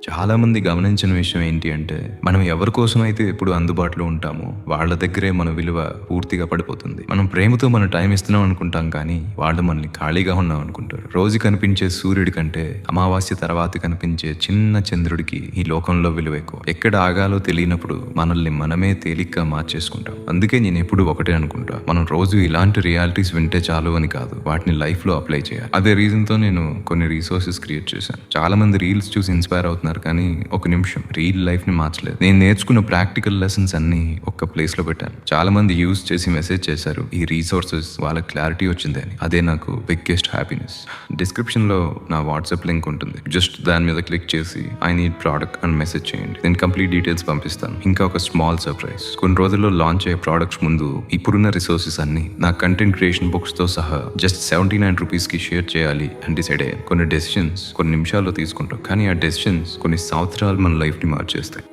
చాలా మంది గమనించిన విషయం ఏంటి అంటే, మనం ఎవరి కోసం అయితే ఎప్పుడు అందుబాటులో ఉంటామో వాళ్ళ దగ్గరే మన విలువ పూర్తిగా పడిపోతుంది. మనం ప్రేమతో మన టైం ఇస్తున్నాం అనుకుంటాం కానీ వాళ్ళు మనల్ని ఖాళీగా ఉన్నాం అనుకుంటారు. రోజు కనిపించే సూర్యుడి కంటే అమావాస్య తర్వాత కనిపించే చిన్న చంద్రుడికి ఈ లోకంలో విలువ ఎక్కువ. ఎక్కడ ఆగాలో తెలియనప్పుడు మనల్ని మనమే తేలిగ్గా మార్చేసుకుంటాం. అందుకే నేను ఎప్పుడు ఒకటే అనుకుంటా, మనం రోజు ఇలాంటి రియాలిటీస్ వింటే చాలు అని కాదు, వాటిని లైఫ్ లో అప్లై చేయాలి. అదే రీజన్ తో నేను కొన్ని రీసోర్సెస్ క్రియేట్ చేశాను. చాలా మంది రీల్స్ చూసి ఇన్స్పైర్ అవుతున్నారు కానీ ఒక నిమిషం రియల్ లైఫ్ ని మార్చలేదు. నేను నేర్చుకున్న ప్రాక్టికల్ లెసన్స్ అన్ని ఒక్క ప్లేస్ లో పెట్టాను. చాలా మంది యూజ్ చేసి మెసేజ్ చేశారు, ఈ రీసోర్సెస్ వాళ్ళ క్లారిటీ వచ్చింది అని. అదే నాకు బిగ్గెస్ట్ హ్యాపీనెస్. డిస్క్రిప్షన్ లో నా వాట్సాప్ లింక్ ఉంటుంది. జస్ట్ దాని మీద క్లిక్ చేసి ఐ నీడ్ ప్రోడక్ట్ అని మెసేజ్ చేయండి. నేను కంప్లీట్ డీటెయిల్స్ పంపిస్తాను. ఇంకా ఒక స్మాల్ సర్ప్రైజ్, కొన్ని రోజుల్లో లాంచ్ అయ్యే ప్రోడక్ట్స్ ముందు ఇప్పుడున్న రిసోర్సెస్ అన్ని నా కంటెంట్ క్రియేషన్ బుక్స్ తో సహా జస్ట్ 79 రూపీస్ కి షేర్ చేయాలి అని డిసైడ్ అయ్యాను. కొన్ని డెసిషన్స్ కొన్ని నిమిషాల్లో తీసుకుంటాం, కానీ ఆ డెసిషన్స్ కొన్ని సంవత్సరాలు మన లైఫ్ ని మార్చేస్తాయి.